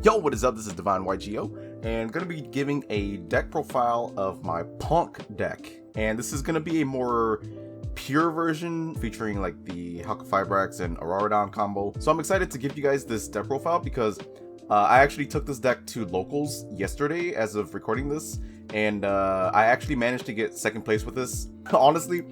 Yo, what is up? This is DevineYGO, and going to be giving a deck profile of my P.U.N.K deck. And this is going to be a more pure version featuring like the Halqifibrax and Auroradon combo. So I'm excited to give you guys this deck profile because I actually took this deck to locals yesterday as of recording this, and I actually managed to get second place with this. Honestly,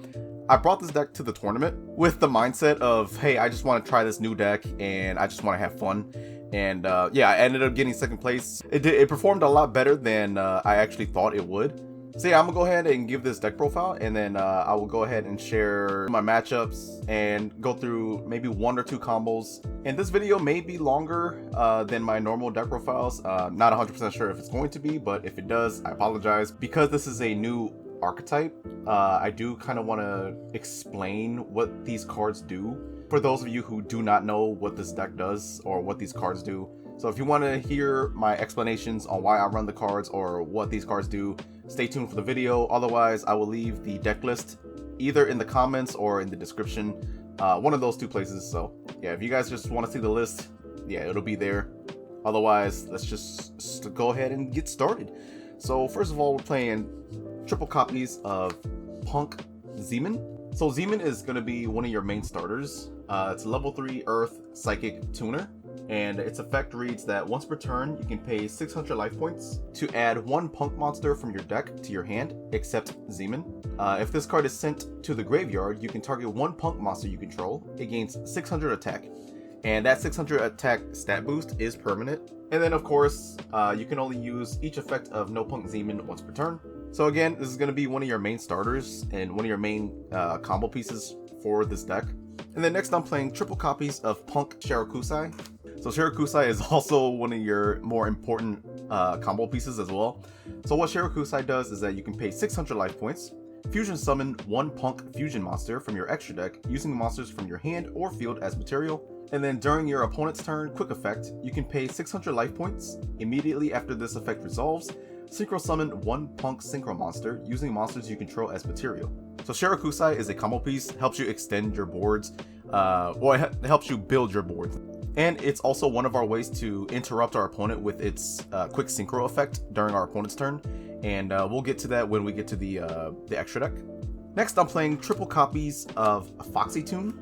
I brought this deck to the tournament with the mindset of, hey, I just want to try this new deck and I just want to have fun. And yeah, I ended up getting second place. It performed a lot better than I actually thought it would. So yeah, I'm gonna go ahead and give this deck profile, and then I will go ahead and share my matchups and go through maybe 1 or 2 combos. And this video may be longer than my normal deck profiles. Not 100% sure if it's going to be, but if it does, I apologize. Because this is a new archetype, I do kind of want to explain what these cards do for those of you who do not know what this deck does or what these cards do. So if you want to hear my explanations on why I run the cards or what these cards do, stay tuned for the video. Otherwise, I will leave the deck list either in the comments or in the description, one of those 2 places. So yeah, if you guys just want to see the list, yeah, it'll be there. Otherwise, let's just go ahead and get started. So first of all, we're playing triple copies of P.U.N.K Ze Amin. So Ze Amin is going to be one of your main starters. It's a level 3 Earth Psychic Tuner, and its effect reads that once per turn, you can pay 600 life points to add 1 P.U.N.K monster from your deck to your hand, except Ze Amin. If this card is sent to the graveyard, you can target 1 P.U.N.K monster you control. It gains 600 attack, and that 600 attack stat boost is permanent. And then of course, you can only use each effect of no P.U.N.K Ze Amin once per turn. So again, this is going to be one of your main starters and one of your main combo pieces for this deck. And then next I'm playing triple copies of P.U.N.K Sharakusai. So Sharakusai is also one of your more important combo pieces as well. So what Sharakusai does is that you can pay 600 life points, fusion summon 1 P.U.N.K fusion monster from your extra deck using monsters from your hand or field as material. And then during your opponent's turn, quick effect, you can pay 600 life points. Immediately after this effect resolves, synchro summon 1 P.U.N.K synchro monster using monsters you control as material. So Sharakusai is a combo piece, helps you extend your boards, or it helps you build your boards. And it's also one of our ways to interrupt our opponent with its quick synchro effect during our opponent's turn. And we'll get to that when we get to the extra deck. Next, I'm playing triple copies of Foxy Tune.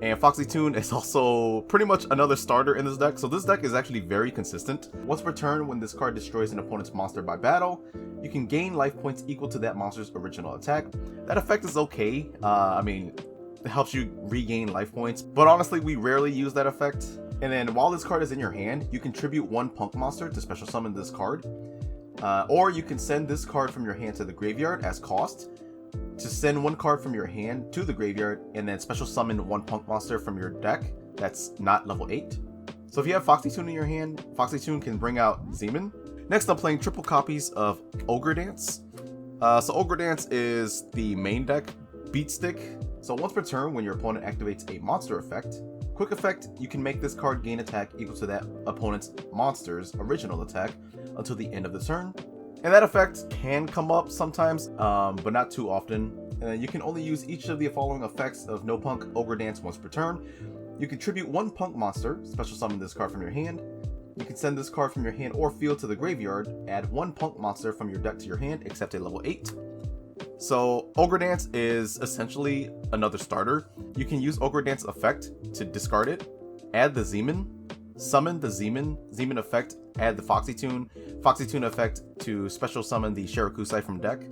And Foxy Tune is also pretty much another starter in this deck. So this deck is actually very consistent. Once per turn, when this card destroys an opponent's monster by battle, you can gain life points equal to that monster's original attack. That effect is okay. I mean, it helps you regain life points, but honestly, we rarely use that effect. And then while this card is in your hand, you contribute 1 P.U.N.K monster to special summon this card. Or you can send this card from your hand to the graveyard as cost to send 1 card from your hand to the graveyard and then special summon 1 P.U.N.K monster from your deck that's not level 8. So if you have Foxy Tune in your hand, Foxy Tune can bring out Ze Amin. Next, I'm playing triple copies of Ogre Dance. So Ogre Dance is the main deck beat stick. So once per turn, when your opponent activates a monster effect, quick effect, you can make this card gain attack equal to that opponent's monster's original attack until the end of the turn. And that effect can come up sometimes, but not too often. You can only use each of the following effects of no P.U.N.K Ogre Dance once per turn. You contribute 1 P.U.N.K monster, special summon this card from your hand. You can send this card from your hand or field to the graveyard, add 1 P.U.N.K monster from your deck to your hand, except a level 8. So Ogre Dance is essentially another starter. You can use Ogre Dance effect to discard it, add the Ze Amin, summon the Ze Amin effect, add the Foxy Tune effect to special summon the Sharakusai from deck.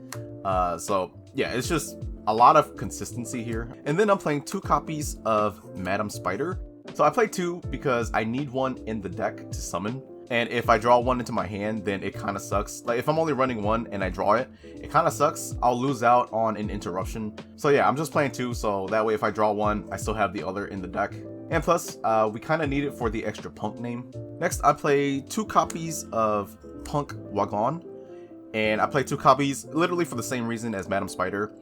So yeah, it's just a lot of consistency here. And then I'm playing 2 copies of Madam Spider. So I play 2 because I need 1 in the deck to summon. And if I draw 1 into my hand, then it kind of sucks. Like if I'm only running 1 and I draw it, it kind of sucks. I'll lose out on an interruption. So yeah, I'm just playing 2. So that way if I draw 1, I still have the other in the deck. And plus, we kind of need it for the extra P.U.N.K name. Next, I play 2 copies of P.U.N.K Wa Gon. And I play 2 copies literally for the same reason as Madam Spider.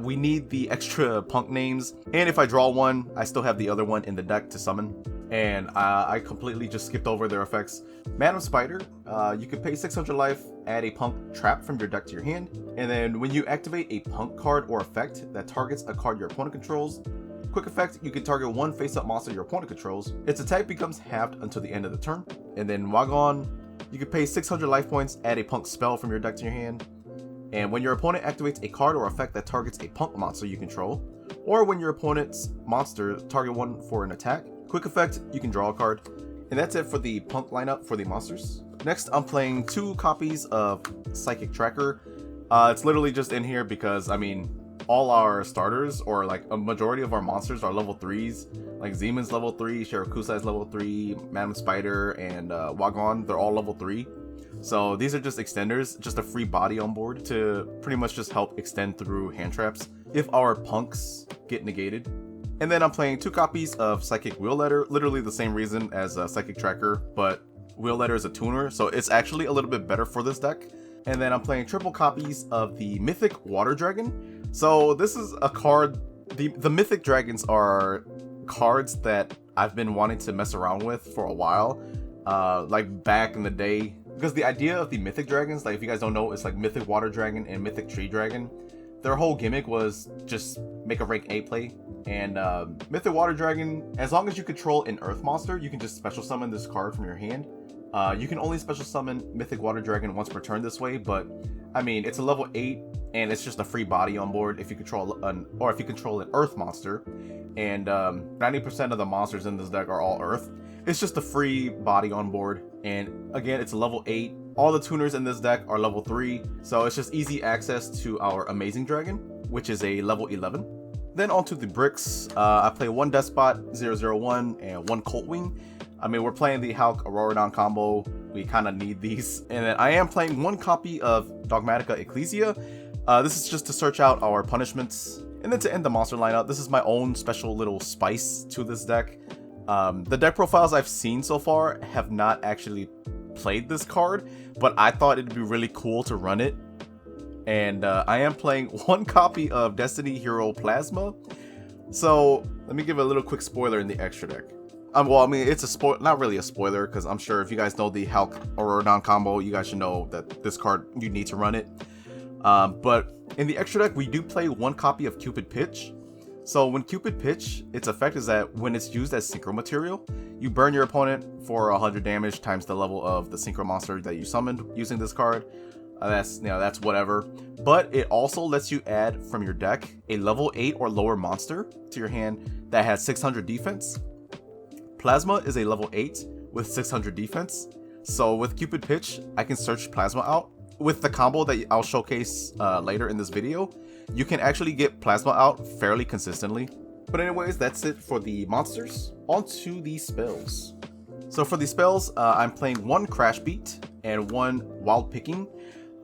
We need the extra P.U.N.K names. And if I draw 1, I still have the other one in the deck to summon. And I completely just skipped over their effects. Madam Spider, you can pay 600 life, add a P.U.N.K trap from your deck to your hand. And then when you activate a P.U.N.K card or effect that targets a card your opponent controls, Quick effect, you can target one face-up monster your opponent controls. Its attack becomes halved until the end of the turn. And then Wa Gon, you can pay 600 life points, add a punk spell from your deck to your hand. And when your opponent activates a card or effect that targets a punk monster you control, or when your opponent's monster target one for an attack, quick effect, you can draw a card. And that's it for the punk lineup for the monsters. Next, I'm playing 2 copies of Psychic Tracker. It's literally just in here because, I mean, all our starters, or like a majority of our monsters, are level 3s. Like Ze Amin's level 3, Sharakusai's level 3, Madam Spider, and Wa Gon, they're all level 3. So these are just extenders, just a free body on board to pretty much just help extend through hand traps if our punks get negated. And then I'm playing 2 copies of Psychic Wheeleder, literally the same reason as Psychic Tracker, but Wheeleder is a tuner, so it's actually a little bit better for this deck. And then I'm playing triple copies of the Mythic Water Dragon. So this is a card, the Mythic Dragons are cards that I've been wanting to mess around with for a while, like back in the day. Because the idea of the Mythic Dragons, like if you guys don't know, it's like Mythic Water Dragon and Mythic Tree Dragon. Their whole gimmick was just make a rank 8 play. And Mythic Water Dragon, as long as you control an Earth monster, you can just special summon this card from your hand. You can only special summon Mythic Water Dragon once per turn this way, but I mean, it's a level 8 and it's just a free body on board if you control an Earth monster. And 90% of the monsters in this deck are all Earth. It's just a free body on board, and again, it's a level 8. All the tuners in this deck are level 3, so it's just easy access to our Amazing Dragon, which is a level 11. Then onto the bricks, I play 1 Deskbot, 001, and 1 Coltwing. I mean, we're playing the Hulk Auroradon combo, we kind of need these. And then I am playing 1 copy of Dogmatika Ecclesia. This is just to search out our punishments. And then to end the monster lineup, this is my own special little spice to this deck. The deck profiles I've seen so far have not actually played this card, but I thought it'd be really cool to run it. And I am playing 1 copy of Destiny Hero Plasma. So let me give a little quick spoiler in the extra deck. Well, I mean, it's a not really a spoiler, because I'm sure if you guys know the Hulk Auroradon combo, you guys should know that this card, you need to run it. But in the extra deck, we do play 1 copy of Cupid Pitch. So when Cupid Pitch, its effect is that when it's used as synchro material, you burn your opponent for 100 damage times the level of the synchro monster that you summoned using this card. That's whatever. But it also lets you add from your deck a level 8 or lower monster to your hand that has 600 defense. Plasma is a level 8 with 600 defense. So with Cupid Pitch, I can search Plasma out. With the combo that I'll showcase later in this video, you can actually get Plasma out fairly consistently. But anyways, that's it for the monsters. On to the spells. So for the spells, I'm playing 1 Crash Beat and 1 Wild Picking.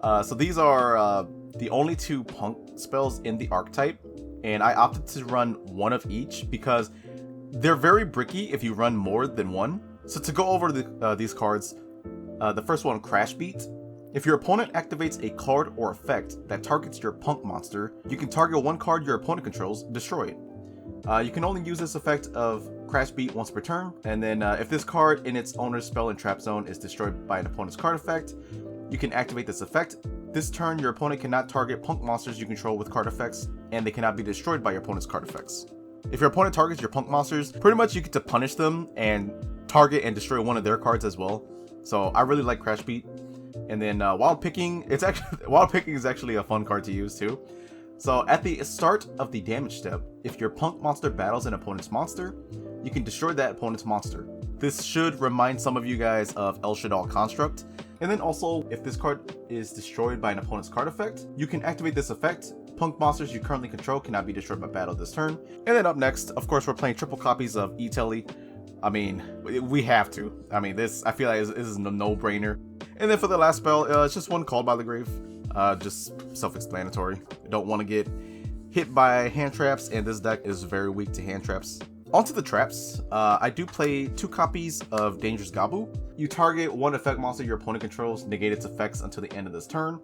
So these are the only 2 punk spells in the archetype, and I opted to run 1 of each because they're very bricky if you run more than 1. So to go over these cards, the first one, Crash Beat. If your opponent activates a card or effect that targets your punk monster, you can target 1 card your opponent controls, destroy it. You can only use this effect of Crash Beat once per turn, and then if this card in its owner's spell and trap zone is destroyed by an opponent's card effect, you can activate this effect. This turn, your opponent cannot target punk monsters you control with card effects, and they cannot be destroyed by your opponent's card effects. If your opponent targets your punk monsters, pretty much you get to punish them and target and destroy 1 of their cards as well. So I really like Crash Beat. And then Wild Picking, Wild Picking is actually a fun card to use too. So at the start of the damage step, if your punk monster battles an opponent's monster, you can destroy that opponent's monster. This should remind some of you guys of El Shaddai Construct. And then also, if this card is destroyed by an opponent's card effect, you can activate this effect. Punk monsters you currently control cannot be destroyed by battle this turn. And then up next, of course, we're playing triple copies of E-Telly. I mean, we have to. I mean, I feel like this is a no-brainer. And then for the last spell, it's just 1 Called by the Grave. Just self-explanatory. Don't want to get hit by hand traps, and this deck is very weak to hand traps. Onto the traps, I do play 2 copies of Dangerous Gabu. You target 1 effect monster your opponent controls, negate its effects until the end of this turn.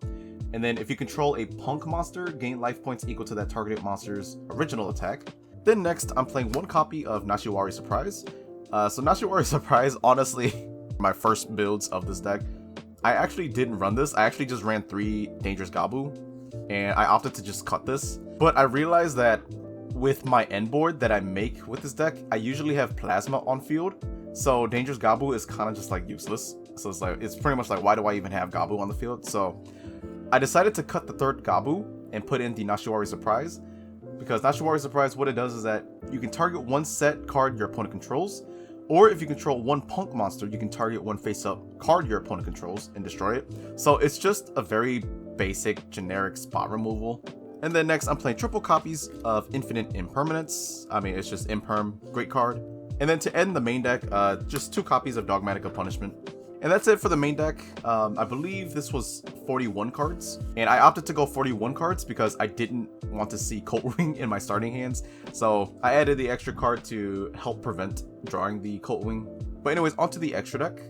And then if you control a punk monster, gain life points equal to that targeted monster's original attack. Then next, I'm playing 1 copy of Nashiwari Surprise. So Nashiwari Surprise, honestly, my first builds of this deck, I actually didn't run this. I actually just ran 3 Dangerous Gabu, and I opted to just cut this. But I realized that with my end board that I make with this deck, I usually have Plasma on field. So Dangerous Gabu is kind of just like useless. So it's pretty much like, why do I even have Gabu on the field? So I decided to cut the third Gabu and put in the Nashiwari Surprise. Because Nashiwari Surprise, what it does is that you can target one set card your opponent controls, or if you control one punk monster, you can target one face-up card your opponent controls and destroy it. So it's just a very basic, generic spot removal. And then next, I'm playing triple copies of Infinite Impermanence. I mean, it's just Imperm, great card. And then to end the main deck, just 2 copies of Dogmatika Punishment. And that's it for the main deck. I believe this was 41 cards. And I opted to go 41 cards because I didn't want to see Coltwing in my starting hands. So I added the extra card to help prevent drawing the Coltwing. But anyways, onto the extra deck.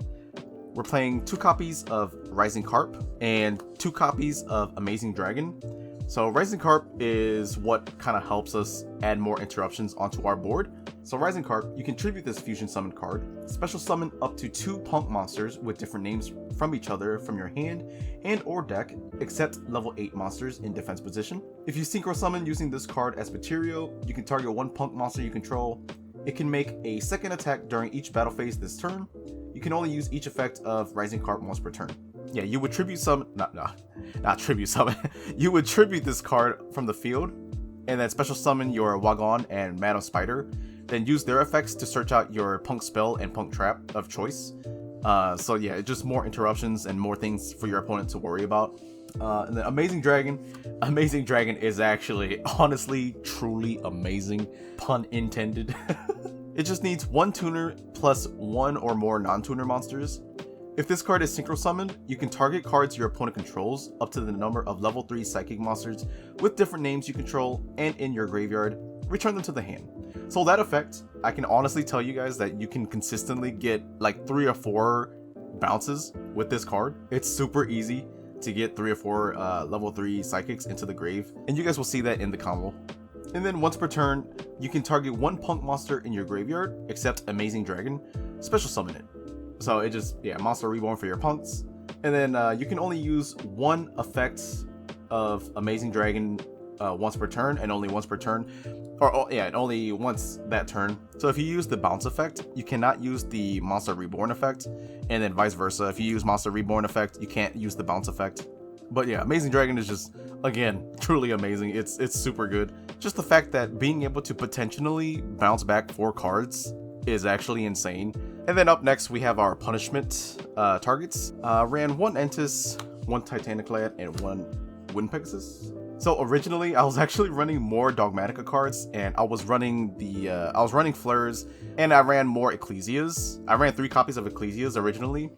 We're playing 2 copies of Rising Carp and 2 copies of Amazing Dragon. So Rising Carp is what kind of helps us add more interruptions onto our board. So Rising Carp, you can tribute this fusion summon card, special summon up to 2 punk monsters with different names from each other from your hand and or deck, except level 8 monsters in defense position. If you synchro summon using this card as material, you can target 1 punk monster you control. It can make a second attack during each battle phase this turn. You can only use each effect of Rising Carp once per turn. Yeah, you would tribute summon, not tribute summon. You would tribute this card from the field, and then special summon your Wa Gon and Madam Spider. Then use their effects to search out your punk spell and punk trap of choice. So yeah, just more interruptions and more things for your opponent to worry about. And then Amazing Dragon. Amazing Dragon is actually, honestly, truly amazing. Pun intended. It just needs 1 tuner plus 1 or more non-tuner monsters. If this card is synchro summoned, you can target cards your opponent controls up to the number of level 3 psychic monsters with different names you control and in your graveyard. Return them to the hand. So that effect, I can honestly tell you guys that you can consistently get like 3 or 4 bounces with this card. It's super easy to get 3 or 4 level 3 psychics into the grave, and you guys will see that in the combo. And then once per turn, you can target 1 punk monster in your graveyard, except Amazing Dragon, special summon it. So it just, yeah, monster reborn for your punks. And then you can only use 1 effect of Amazing Dragon once per turn, and only once per turn. And only once that turn. So if you use the bounce effect, you cannot use the monster reborn effect, and then vice versa. If you use monster reborn effect, you can't use the bounce effect. But yeah, Amazing Dragon is just, again, truly amazing. It's super good. Just the fact that being able to potentially bounce back 4 cards is actually insane. And then up next, we have our punishment targets. Ran 1 Entis, 1 Titaniklad, and 1 Wind Pegasus. So originally, I was actually running more Dogmatika cards, and I was running Fleurs, and I ran more Ecclesias. I ran 3 copies of Ecclesias originally,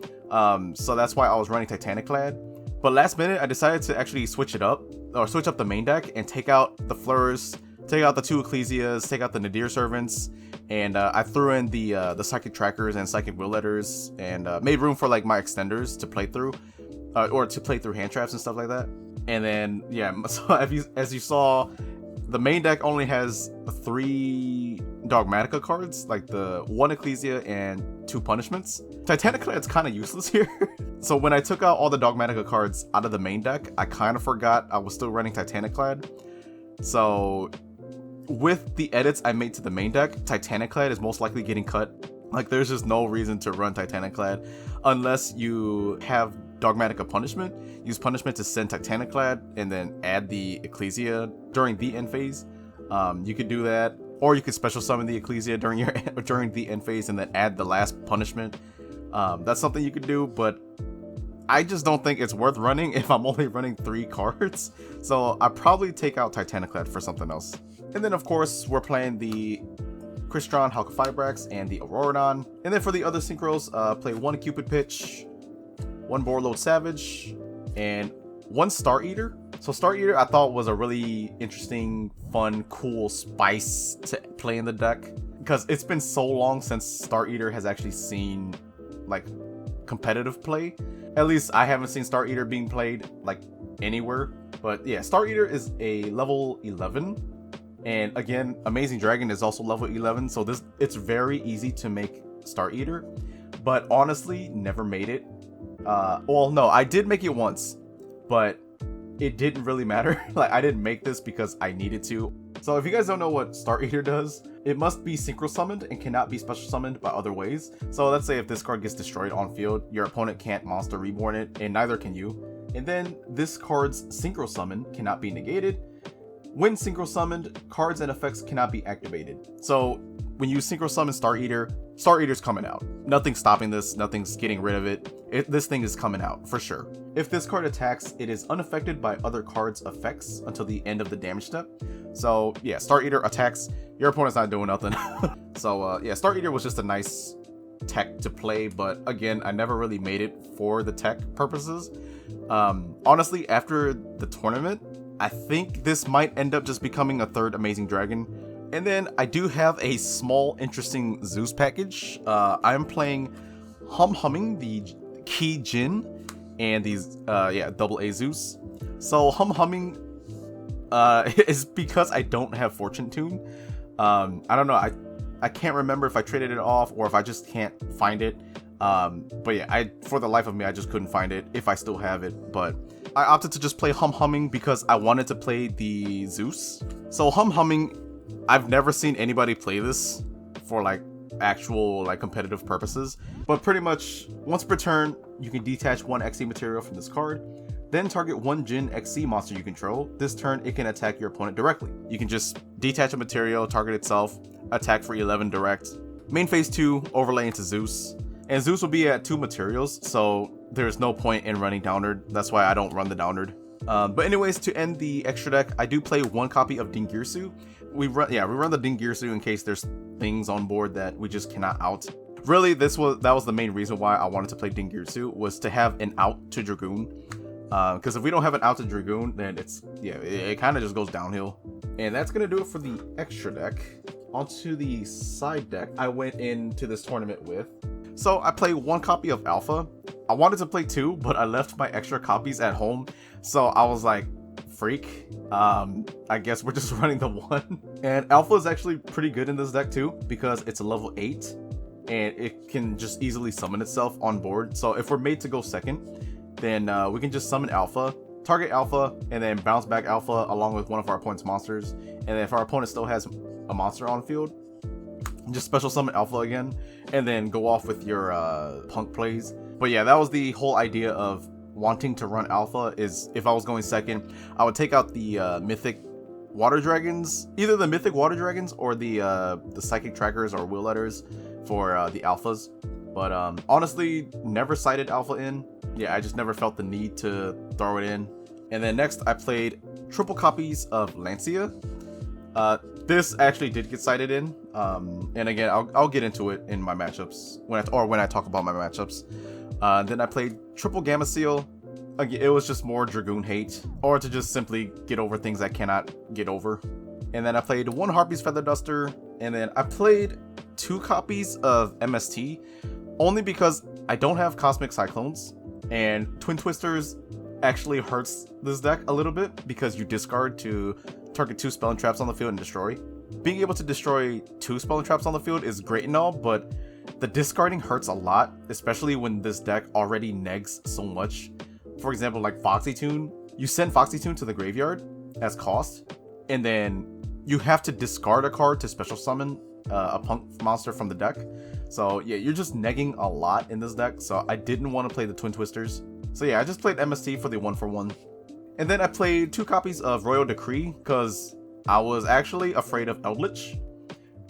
so that's why I was running Titaniklad. But last minute, I decided to actually switch up the main deck and take out the Fleurs, take out the 2 Ecclesias, take out the Nadir Servants, and I threw in the Psychic Trackers and Psychic Wheeleders, and made room for like my extenders to play through, or to play through hand traps and stuff like that. And then, yeah, so as you saw, the main deck only has 3 Dogmatika cards, like the 1 Ecclesia and 2 Punishments. Titaniklad's kind of useless here. So when I took out all the Dogmatika cards out of the main deck, I kind of forgot I was still running Titaniklad. So with the edits I made to the main deck, Titaniklad is most likely getting cut. Like, there's just no reason to run Titaniklad unless you have Dogmatika Punishment. Use Punishment to send Titaniklad and then add the Ecclesia during the end phase. You could do that, or you could special summon the Ecclesia during the end phase and then add the last Punishment. That's something you could do, but I just don't think it's worth running if I'm only running 3 cards. So I'd probably take out Titaniklad for something else. And then of course we're playing the Crystron, Halqifibrax, and the Auroradon. And then for the other synchros, play 1 Cupid Pitch, 1 Borreload Savage, and 1 Star Eater. So Star Eater I thought was a really interesting, fun, cool spice to play in the deck, because it's been so long since Star Eater has actually seen like competitive play. At least I haven't seen Star Eater being played like anywhere. But yeah, Star Eater is a level 11. And again, Amazing Dragon is also level 11, so it's very easy to make Star Eater, but honestly, never made it. Well, no, I did make it once, but it didn't really matter. Like, I didn't make this because I needed to. So if you guys don't know what Star Eater does, it must be synchro summoned and cannot be special summoned by other ways. So let's say if this card gets destroyed on field, your opponent can't monster reborn it, and neither can you. And then this card's synchro summon cannot be negated. When synchro summoned, cards and effects cannot be activated. So when you synchro summon Star Eater, Star Eater's coming out. Nothing's stopping this, nothing's getting rid of it. This thing is coming out, for sure. If this card attacks, it is unaffected by other cards' effects until the end of the damage step. So yeah, Star Eater attacks, your opponent's not doing nothing. So yeah, Star Eater was just a nice tech to play, but again, I never really made it for the tech purposes. Honestly, after the tournament, I think this might end up just becoming a third Amazing Dragon. And then I do have a small interesting Zeus package. I'm playing Humhumming the Key Djinn and these AA-ZEUS. So Humhumming is because I don't have Fortune Tune. I don't know, I can't remember if I traded it off or if I just can't find it. But yeah, for the life of me, I just couldn't find it if I still have it. But I opted to just play Humhumming because I wanted to play the Zeus. So Humhumming, I've never seen anybody play this for like actual like competitive purposes, but pretty much once per turn you can detach one XC material from this card, then target one Djinn XC monster you control. This turn it can attack your opponent directly. You can just detach a material, target itself, attack for 11 direct. Main phase 2, overlay into Zeus, and Zeus will be at 2 materials, so there's no point in running Downward. That's why I don't run the Downward. But anyways, to end the extra deck, I do play one copy of Dingirsu. We run the Dingirsu in case there's things on board that we just cannot out. Really, that was the main reason why I wanted to play Dingirsu, was to have an out to Dragoon. Because if we don't have an out to Dragoon, then it kind of just goes downhill. And that's gonna do it for the extra deck. Onto the side deck I went into this tournament with. So I played one copy of Alpha. I wanted to play 2, but I left my extra copies at home. So I was like, freak. I guess we're just running the 1. And Alpha is actually pretty good in this deck too, because it's a level 8 and it can just easily summon itself on board. So if we're made to go second, then we can just summon Alpha, target Alpha, and then bounce back Alpha along with one of our opponent's monsters. And then if our opponent still has a monster on field, just special summon Alpha again, and then go off with your P.U.N.K plays. But yeah, that was the whole idea of wanting to run Alpha, is if I was going second, I would take out the Mythic Water Dragons, either the Mythic Water Dragons or the Psychic Trackers or Wheeleders for the Alphas. But honestly, never cited Alpha in. Yeah, I just never felt the need to throw it in. And then next, I played triple copies of Lancia. This actually did get cited in, and again, I'll get into it in my matchups when I talk about my matchups. Then I played triple Gamma Seal. Again, it was just more Dragoon hate, or to just simply get over things I cannot get over. And then I played one Harpy's Feather Duster, and then I played 2 copies of MST, only because I don't have Cosmic Cyclones, and Twin Twisters actually hurts this deck a little bit because you discard to target 2 spell and traps on the field and destroy. Being able to destroy 2 spell and traps on the field is great and all, but the discarding hurts a lot, especially when this deck already negs so much. For example, like Foxy Tune, you send Foxy Tune to the graveyard as cost, and then you have to discard a card to special summon a P.U.N.K monster from the deck. So yeah, you're just negging a lot in this deck, so I didn't want to play the Twin Twisters. So yeah, I just played MST for the 1-for-1. And then I played 2 copies of Royal Decree because I was actually afraid of Eldritch,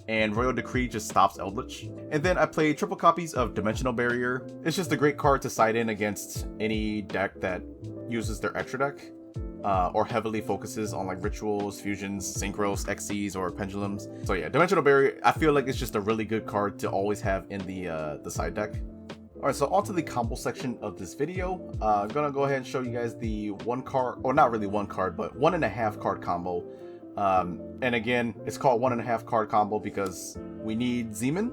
and Royal Decree just stops Eldritch. And then I played triple copies of Dimensional Barrier. It's just a great card to side in against any deck that uses their extra deck, or heavily focuses on like rituals, fusions, synchros, XCs, or pendulums. So yeah, Dimensional Barrier, I feel like it's just a really good card to always have in the side deck. Alright, so onto the combo section of this video. I'm gonna go ahead and show you guys the 1 card, or not really 1 card, but 1.5 card combo. And again, it's called 1.5 card combo because we need Ze Amin,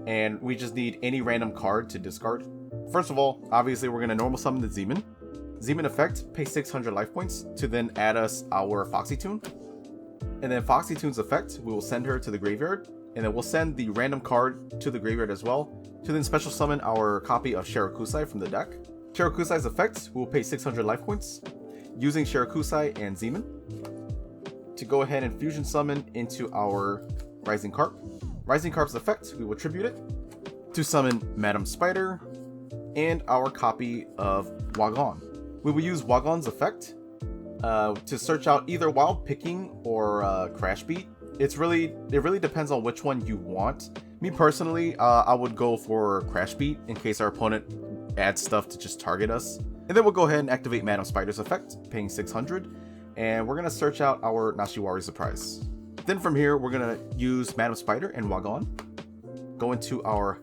and we just need any random card to discard. First of all, obviously we're gonna normal summon the Ze Amin. Ze Amin effect, pay 600 life points to then add us our Foxy Tune. And then Foxy Tune's effect, we will send her to the graveyard, and then we'll send the random card to the graveyard as well, to then special summon our copy of Sharakusai from the deck. Sharakusai's effect will pay 600 life points, using Sharakusai and Ze Amin. to go ahead and fusion summon into our Rising Carp. Rising Carp's effect, we will tribute it to summon Madam Spider and our copy of Wa Gon. We will use Wa Gon's effect to search out either Wild Picking or Crash Beat. It really depends on which one you want. Me personally, I would go for Crash Beat in case our opponent adds stuff to just target us. And then we'll go ahead and activate Madam Spider's effect, paying 600. And we're going to search out our Nashiwari Surprise. Then from here, we're going to use Madam Spider and Wa Gon. Go into our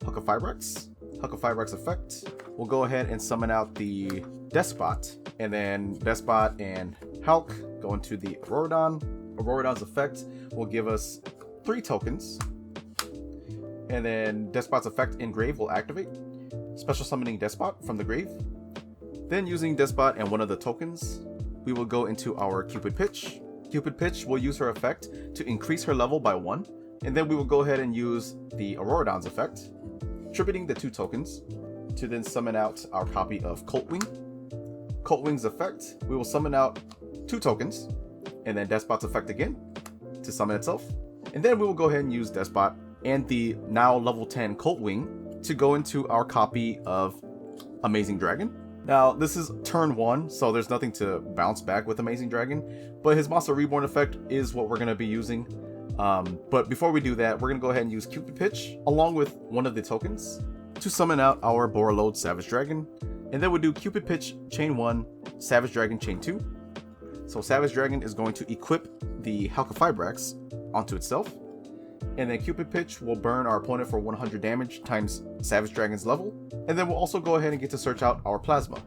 Halqifibrax effect. We'll go ahead and summon out the Deskbot. And then Deskbot and Halq go into the Auroradon. Auroradon's effect will give us 3 tokens. And then Deskbot's effect in grave will activate, special summoning Deskbot from the grave. Then using Deskbot and one of the tokens, we will go into our Cupid Pitch. Cupid Pitch will use her effect to increase her level by 1. And then we will go ahead and use the Auroradon's effect, tributing the 2 tokens, to then summon out our copy of Coltwing. Coltwing's effect, we will summon out 2 tokens, and then Deskbot's effect again to summon itself. And then we will go ahead and use Deskbot and the now level 10 Coltwing to go into our copy of Amazing Dragon. Now, this is turn 1, so there's nothing to bounce back with Amazing Dragon, but his Monster Reborn effect is what we're going to be using. But before we do that, we're going to go ahead and use Cupid Pitch along with one of the tokens to summon out our Borreload Savage Dragon. And then we'll do Cupid Pitch chain 1, Savage Dragon chain 2. So Savage Dragon is going to equip the Halqifibrax onto itself. And then Cupid Pitch will burn our opponent for 100 damage times Savage Dragon's level. And then we'll also go ahead and get to search out our Plasma.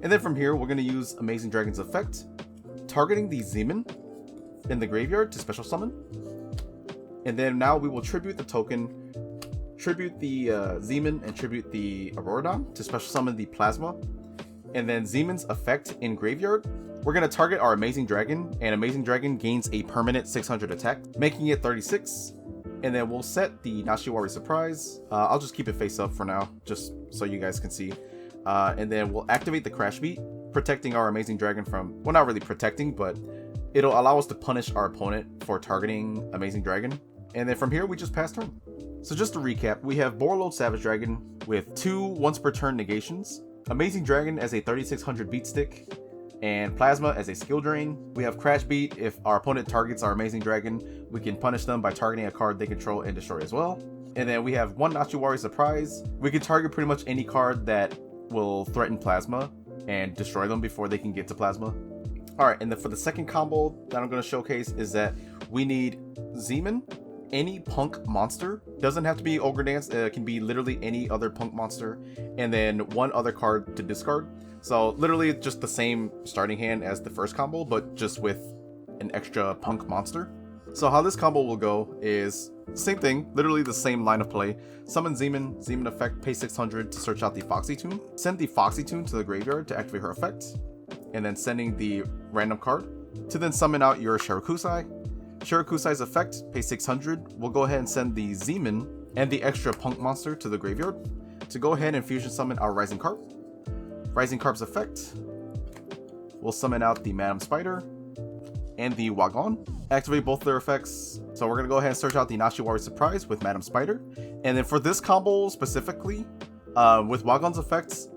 And then from here, we're going to use Amazing Dragon's effect, targeting the Ze Amin in the graveyard to special summon. And then now we will tribute the token, tribute the Ze Amin, and tribute the Auroradon to special summon the Plasma. And then Ze Amin's effect in graveyard, we're going to target our Amazing Dragon, and Amazing Dragon gains a permanent 600 attack, making it 36. And then we'll set the Nashiwari Surprise. I'll just keep it face up for now, just so you guys can see. And then we'll activate the Crash Beat, protecting our Amazing Dragon from, well, not really protecting, but it'll allow us to punish our opponent for targeting Amazing Dragon. And then from here, we just pass turn. So just to recap, we have Borreload Savage Dragon with 2 once per turn negations, Amazing Dragon as a 3600 beat stick, and Plasma as a skill drain. We have Crash Beat. If our opponent targets our Amazing Dragon, we can punish them by targeting a card they control and destroy as well. And then we have 1 Nashiwari Surprise. We can target pretty much any card that will threaten Plasma and destroy them before they can get to Plasma. Alright, and then for the second combo that I'm going to showcase is that we need Ze Amin. Any punk monster, doesn't have to be Ogre Dance, it can be literally any other punk monster, and then 1 other card to discard. So literally just the same starting hand as the first combo, but just with an extra punk monster. So how this combo will go is same thing, literally the same line of play. Summon Ze Amin, Ze Amin effect, pay 600 to search out the Foxy Tune. Send the Foxy Tune to the graveyard to activate her effect, and then sending the random card to then summon out your Sharakusai. Sharakusai's effect, pay 600. We'll go ahead and send the Ze Amin and the extra punk monster to the graveyard to go ahead and fusion summon our Rising Carp. Rising Carp's effect, we'll summon out the Madam Spider and the Wa Gon. Activate both of their effects. So we're going to go ahead and search out the Nashiwari Surprise with Madam Spider. And then for this combo specifically, with Wa Gon's effects,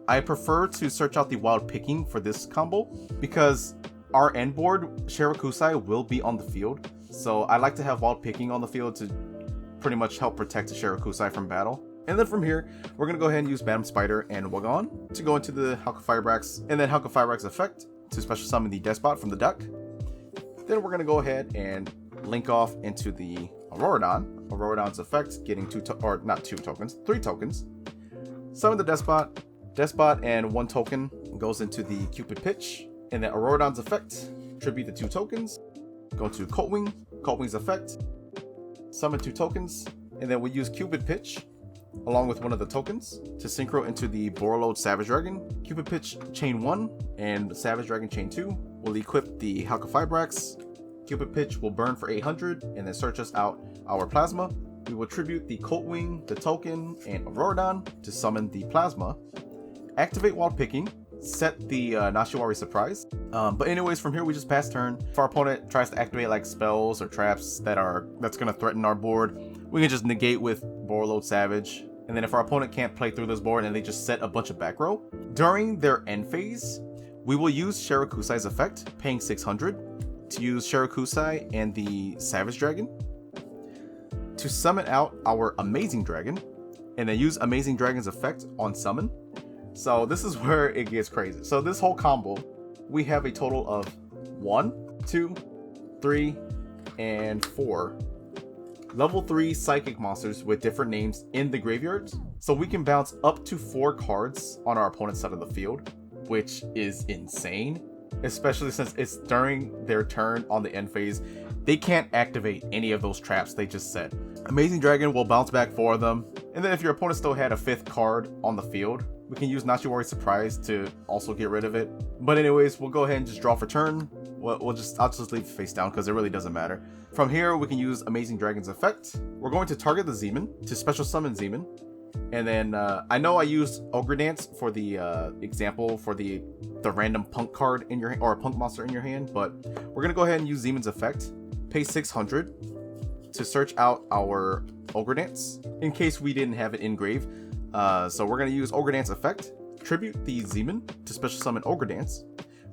I prefer to search out the Wild Picking for this combo because our end board, Sharakusai, will be on the field. So I like to have Wild Picking on the field to pretty much help protect the Sharakusai from battle. And then from here, we're going to go ahead and use Madam Spider and Wa Gon to go into the Halqifibrax, and then Halqifibrax effect to special summon the Deskbot from the deck. Then we're going to go ahead and link off into the Auroradon. Auroradon's effect, getting 3 tokens. Summon the Deskbot. Deskbot and 1 token goes into the Cupid Pitch. And then Auroradon's effect, tribute the 2 tokens. Go to Coltwing. Coltwing's effect, summon 2 tokens. And then we use Cupid Pitch along with one of the tokens to synchro into the Borreload Savage Dragon. Cupid Pitch chain 1 and Savage Dragon chain 2 will equip the Halqifibrax. Cupid Pitch will burn for 800 and then search us out our Plasma. We will tribute the Coltwing, the token, and Auroradon to summon the Plasma. Activate Wild Picking, set the Nashiwari Surprise. But anyways, from here we just pass turn. If our opponent tries to activate like spells or traps that's gonna threaten our board, we can just negate with Borreload Savage. And then if our opponent can't play through this board and they just set a bunch of back row, during their end phase, we will use Sharakusai's effect, paying 600, to use Sharakusai and the Savage Dragon, to summon out our Amazing Dragon, and then use Amazing Dragon's effect on summon. So this is where it gets crazy. So this whole combo, we have a total of 1, 2, 3, and 4 level 3 psychic monsters with different names in the graveyards. So we can bounce up to 4 cards on our opponent's side of the field, which is insane, especially since it's during their turn on the end phase. They can't activate any of those traps they just set. Amazing Dragon will bounce back 4 of them. And then if your opponent still had a 5th card on the field, we can use Nashiwari Surprise to also get rid of it. But anyways, we'll go ahead and just draw for turn. I'll just leave it face down because it really doesn't matter. From here, we can use Amazing Dragon's effect. We're going to target the Ze Amin to special summon Ze Amin. And then I know I used Ogre Dance for the example for the random punk card in your hand, or a punk monster in your hand, but we're gonna go ahead and use Ze Amin's effect. Pay 600 to search out our Ogre Dance in case we didn't have it engraved. So we're gonna use Ogre Dance effect, tribute the Ze Amin to special summon Ogre Dance.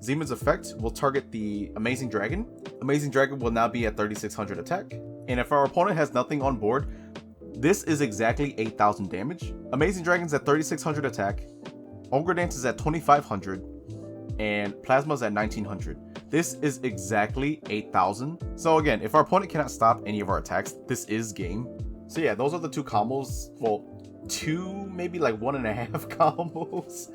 Ze Amin's effect will target the Amazing Dragon. Amazing Dragon will now be at 3600 attack. And if our opponent has nothing on board, this is exactly 8,000 damage. Amazing Dragon's at 3600 attack. Ogre Dance is at 2500. And Plasma's at 1900. This is exactly 8,000. So again, if our opponent cannot stop any of our attacks, this is game. So yeah, those are the 2 combos. Well, 2, maybe like 1.5 combos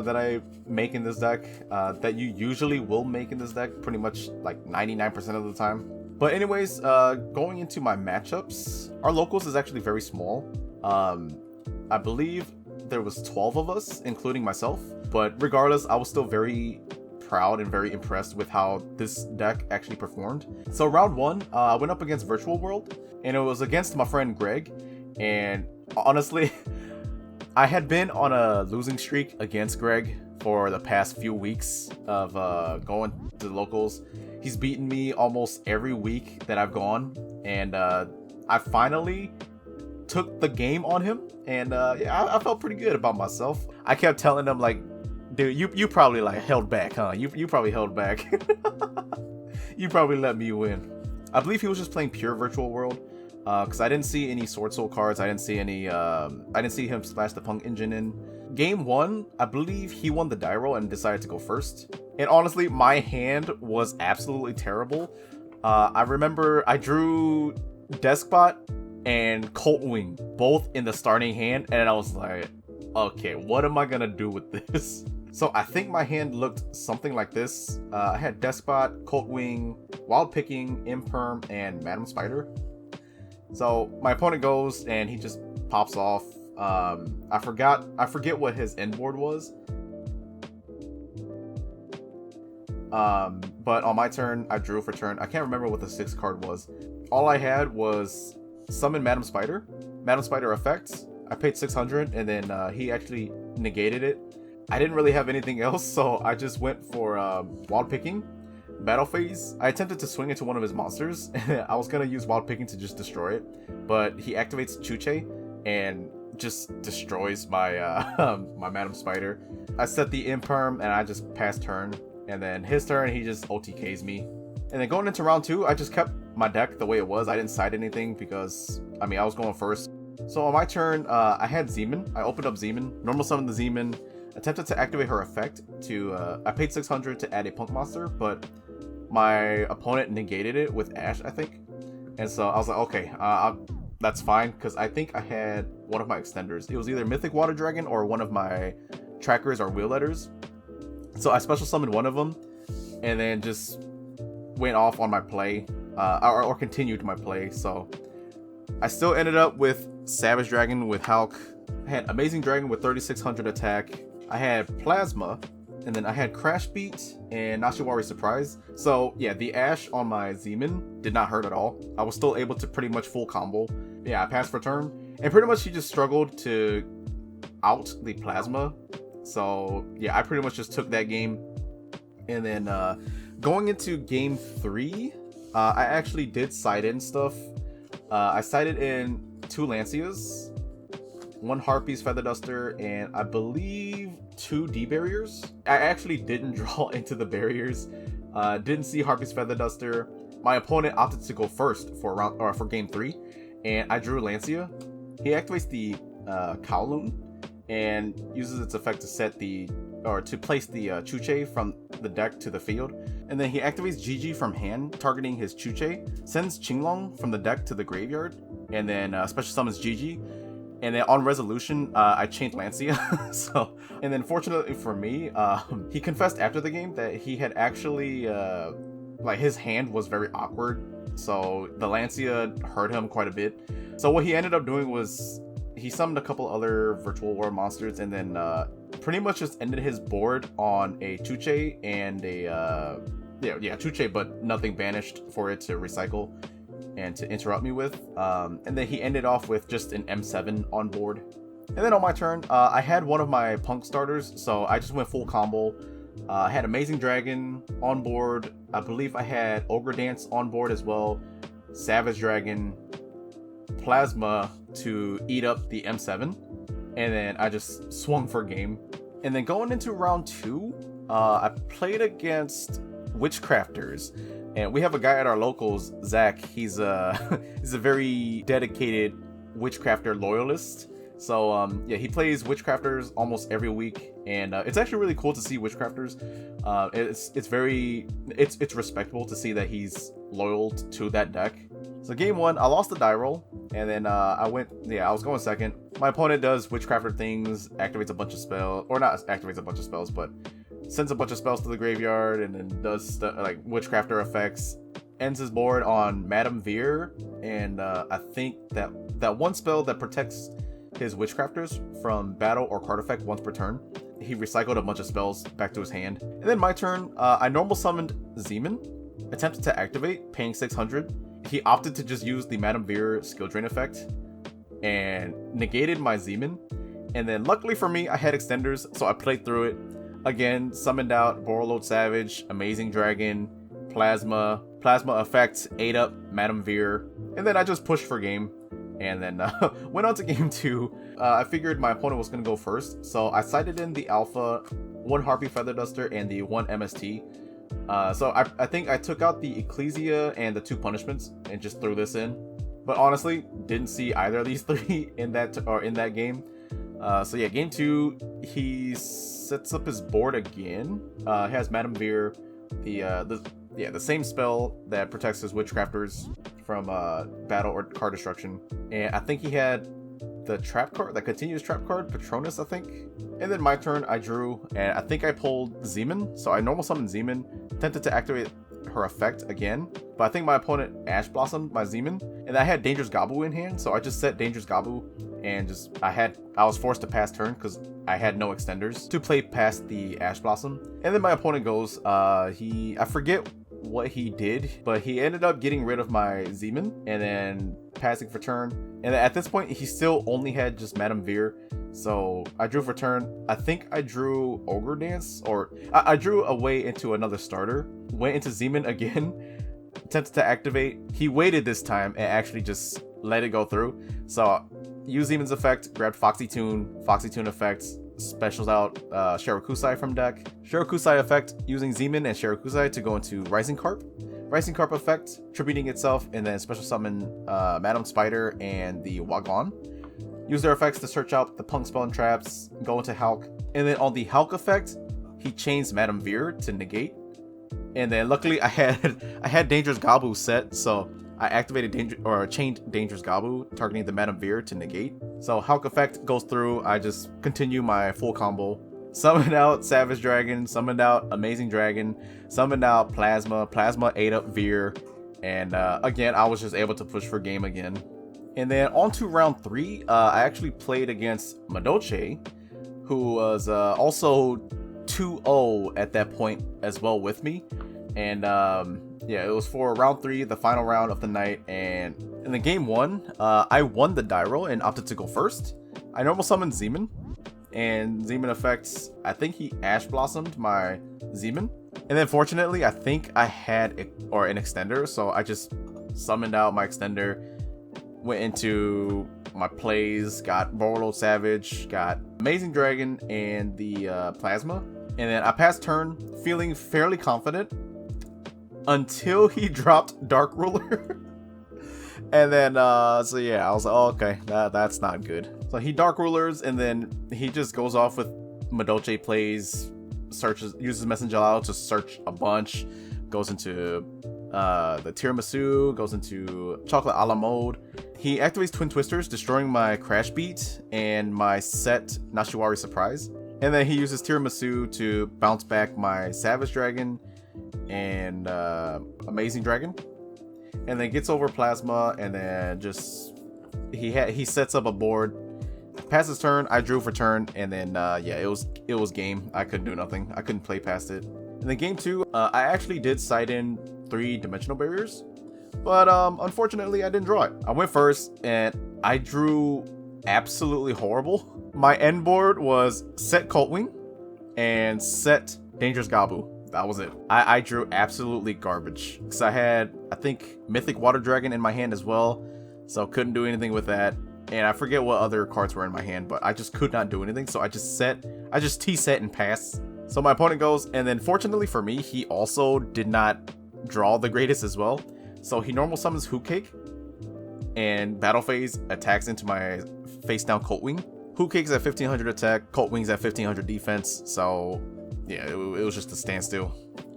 that I make in this deck, that you usually will make in this deck pretty much like 99% of the time. But anyways, going into my matchups, our locals is actually very small. I believe there was 12 of us, including myself. But regardless, I was still very proud and very impressed with how this deck actually performed. So round 1, I went up against Virtual World, and it was against my friend Greg. And honestly, I had been on a losing streak against Greg for the past few weeks of going to the locals. He's beaten me almost every week that I've gone, and I finally took the game on him, and yeah, I felt pretty good about myself. I kept telling him like, dude, you probably like held back, huh? You probably held back. You probably let me win. I believe he was just playing pure Virtual World. Because I didn't see any Sword Soul cards. I didn't see any. I didn't see him splash the Punk engine in. Game 1, I believe he won the die roll and decided to go first. And honestly, my hand was absolutely terrible. I remember I drew Deskbot and Coltwing both in the starting hand, and I was like, okay, what am I gonna do with this? So I think my hand looked something like this. I had Deskbot, Coltwing, Wild Picking, Imperm, and Madam Spider. So my opponent goes and he just pops off. I forget what his end board was. But on my turn, I drew for turn. I can't remember what the 6th card was. All I had was summon Madam Spider. Madam Spider effects. I paid 600, and then he actually negated it. I didn't really have anything else, so I just went for Wild Picking. Battle phase, I attempted to swing into one of his monsters. I was gonna use Wild Picking to just destroy it, but he activates Chuche and just destroys my my Madam Spider. I set the Imperm and I just passed turn, and then his turn he just OTKs me. And then going into round 2, I just kept my deck the way it was. I didn't side anything because I mean I was going first. So on my turn, I had Ze Amin. I opened up Ze Amin, normal summoned the Ze Amin, attempted to activate her effect to I paid 600 to add a punk monster, but my opponent negated it with Ash, I think. And so I was like, okay, that's fine, because I think I had one of my extenders. It was either Mythic Water Dragon or one of my trackers or Wheeleders. So I special summoned one of them, and then just went off on my play, or continued my play. So I still ended up with Savage Dragon with Hulk. I had Amazing Dragon with 3600 attack. I had Plasma, and then I had Crash Beat and Nashiwari Surprise. So yeah, the Ash on my Ze Amin did not hurt at all. I was still able to pretty much full combo. Yeah, I passed for turn, and pretty much he just struggled to out the Plasma. So yeah, I pretty much just took that game. And then going into game 3, I actually did side in stuff. I sided in 2 Lancias, 1 Harpy's Feather Duster, and I believe 2 D barriers. I actually didn't draw into the barriers. Didn't see Harpy's Feather Duster. My opponent opted to go first for game 3, and I drew Lancia. He activates the Kowloon and uses its effect to place the Chuche from the deck to the field. And then he activates Gigi from hand, targeting his Chuche, sends Qinglong from the deck to the graveyard, and then special summons Gigi. And then on resolution, I chained Lancia. And then fortunately for me, he confessed after the game that he had actually, his hand was very awkward. So the Lancia hurt him quite a bit. So what he ended up doing was he summoned a couple other virtual world monsters, and then pretty much just ended his board on a Chuche and a Chuche, but nothing banished for it to recycle and to interrupt me with. And then he ended off with just an M7 on board. And then on my turn, I had one of my Punk starters, so I just went full combo. I had Amazing Dragon on board. I believe I had Ogre Dance on board as well. Savage Dragon, Plasma to eat up the M7. And then I just swung for game. And then going into round 2, I played against Witchcrafters. And we have a guy at our locals, Zach. He's a very dedicated Witchcrafter loyalist. So he plays Witchcrafters almost every week, and it's actually really cool to see Witchcrafters. It's respectable to see that he's loyal to that deck. So game 1, I lost the die roll, and then I was going second. My opponent does Witchcrafter things, activates a bunch of spells, or not activates a bunch of spells, but sends a bunch of spells to the graveyard, and then does like Witchcrafter effects. Ends his board on Madame Veer, and I think that one spell that protects his Witchcrafters from battle or card effect once per turn. He recycled a bunch of spells back to his hand. And then my turn, I normal summoned Ze Amin, attempted to activate, paying 600. He opted to just use the Madame Veer skill drain effect and negated my Ze Amin. And then luckily for me, I had extenders, so I played through it. Again, summoned out Borreload Savage, Amazing Dragon, Plasma effect, ate up Madame Veer, and then I just pushed for game. And then went on to game 2. I figured my opponent was going to go first, so I sided in the Alpha, 1 Harpy Feather Duster, and the 1 MST. So I think I took out the Ecclesia and the 2 Punishments and just threw this in. But honestly, didn't see either of these 3 in that game. So yeah, game 2, he sets up his board again. He has Madame Veer, the same spell that protects his Witchcrafters from battle or card destruction. And I think he had the trap card, the continuous trap card, Patronus, I think. And then my turn, I drew, and I think I pulled Ze Amin. So I normal summoned Ze Amin, attempted to activate her effect again, but I think my opponent Ash Blossomed my Ze Amin, and I had Dangerous Gabu in hand, so I just set Dangerous Gabu, and I was forced to pass turn because I had no extenders to play past the Ash Blossom. And then my opponent goes, I forget what he did, but he ended up getting rid of my Ze Amin and then passing for turn. And at this point, he still only had just Madame Veer, so I drew for turn. I think I drew Ogre Dance, or I drew away into another starter, went into Ze Amin again, attempted to activate. He waited this time and actually just let it go through. So used Ze Amin's effect, grabbed Foxy Tune effects, specials out Sharakusai from deck. Sharakusai effect using Ze Amin and Sharakusai to go into Rising Carp. Rising Carp effect, tributing itself, and then special summon Madam Spider and the Wa Gon. Use their effects to search out the Punk spell and traps, go into Halq. And then on the Halq effect, he chains Madame Veer to negate. And then luckily I had Dangerous Gabu set, so I activated chained Dangerous Gabu, targeting the Madame Veer to negate. So Halq effect goes through, I just continue my full combo. Summoned out Savage Dragon, summoned out Amazing Dragon, summoned out Plasma ate up Veer, and again, I was just able to push for game again. And then on to round 3, I actually played against Madoche, who was also 2-0 at that point as well with me. And yeah, it was for round 3, the final round of the night. And in the game 1, I won the die roll and opted to go first. I normal summoned Ze Amin, and Ze Amin effects, I think he Ash Blossomed my Ze Amin. And then fortunately, I think I had an extender, so I just summoned out my extender, went into my plays, got Borreload Savage, got Amazing Dragon, and the Plasma. And then I passed turn feeling fairly confident until he dropped Dark Ruler. And then, so yeah, I was like, oh, okay, that's not good. So he Dark Rulers, and then he just goes off with Madolche plays, uses Messengerado to search a bunch, goes into the Tiramisu, goes into Chocolate a la mode. He activates Twin Twisters, destroying my Crash Beat and my set Nashiwari Surprise. And then he uses Tiramisu to bounce back my Savage Dragon and Amazing Dragon. And then gets over Plasma, and then just he sets up a board, passes turn, I drew for turn, and then yeah, it was game. I couldn't do nothing. I couldn't play past it. And then game 2, I actually did side in 3-dimensional barriers, but unfortunately I didn't draw it. I went first and I drew absolutely horrible. My end board was set Coltwing and set Dangerous Gabu. That was it. I drew absolutely garbage because I had, I think, Mythic Water Dragon in my hand as well, so couldn't do anything with that. And I forget what other cards were in my hand, but I just could not do anything. So I just T-set and passed. So my opponent goes, and then fortunately for me, he also did not draw the greatest as well. So he normal summons Humhumming and battle phase attacks into my face down Coltwing. Humhumming's at 1500 attack, Coltwing's at 1500 defense. So yeah, it was just a standstill.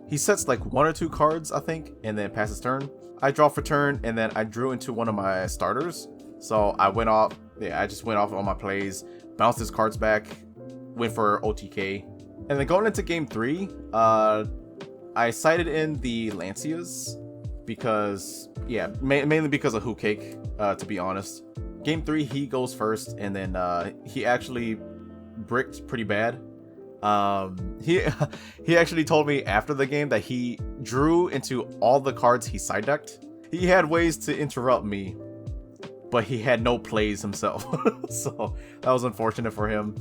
He sets like 1 or 2 cards, I think, and then passes turn. I draw for turn, and then I drew into one of my starters. So I went off, yeah, I just went off on my plays, bounced his cards back, went for OTK. And then going into game 3, I sided in the Lancias because, yeah, mainly because of Humhumming, to be honest. Game 3, he goes first, and then he actually bricked pretty bad. He actually told me after the game that he drew into all the cards he side decked. He had ways to interrupt me, but he had no plays himself. So that was unfortunate for him.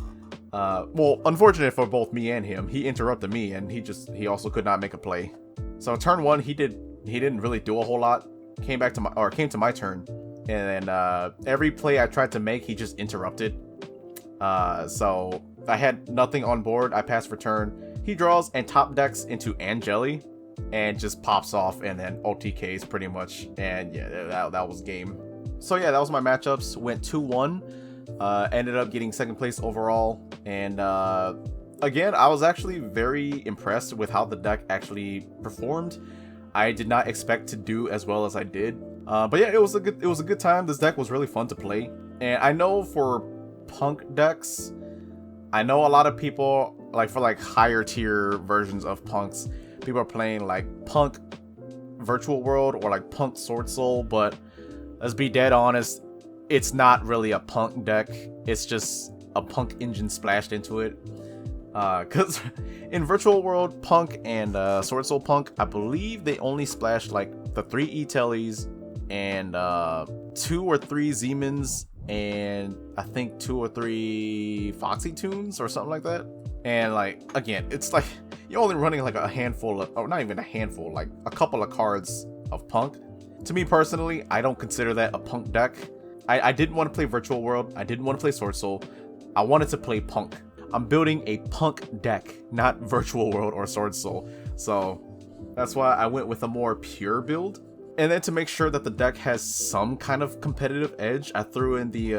Well, unfortunate for both me and him. He interrupted me, and he also could not make a play. So turn 1, he didn't really do a whole lot. Came to my turn, and then every play I tried to make, he just interrupted. So I had nothing on board. I passed for turn. He draws and top decks into Angeli and just pops off, and then OTKs pretty much. And yeah, that was game. So yeah, that was my matchups. Went 2-1. Ended up getting 2nd place overall. And again, I was actually very impressed with how the deck actually performed. I did not expect to do as well as I did. But yeah, it was a good time. This deck was really fun to play. And I know for Punk decks, I know a lot of people, like for like higher tier versions of Punks, people are playing like Punk Virtual World or like Punk Sword Soul, but let's be dead honest, it's not really a Punk deck. It's just a Punk engine splashed into it. Because in Virtual World Punk and Sword Soul Punk, I believe they only splashed like the 3 E-Tellies and 2 or 3 Ze Amins, and I think 2 or 3 Foxy Tunes or something like that. And like, again, it's like you're only running like a handful of, or not even a handful, like a couple of cards of Punk. To me personally, I don't consider that a Punk deck. I didn't want to play Virtual World. I didn't want to play Sword Soul. I wanted to play Punk. I'm building a Punk deck, not Virtual World or Sword Soul. So that's why I went with a more pure build. And then to make sure that the deck has some kind of competitive edge, I threw in the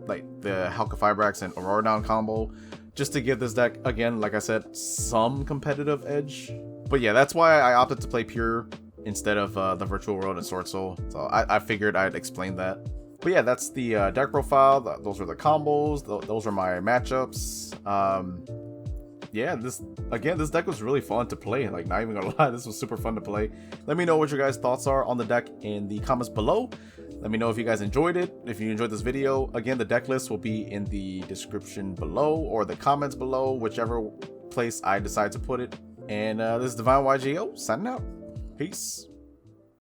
like the Halqifibrax and Auroradon combo, just to give this deck, again, like I said, some competitive edge. But yeah, that's why I opted to play pure instead of the Virtual World and Sword Soul. So I figured I'd explain that. But yeah, that's the deck profile. Those are the combos. Those are my matchups. Yeah, this deck was really fun to play. Like, not even gonna lie, this was super fun to play. Let me know what your guys' thoughts are on the deck in the comments below. Let me know if you guys enjoyed it. If you enjoyed this video, again, the deck list will be in the description below or the comments below, whichever place I decide to put it. And this is DevineYGO signing out. Peace.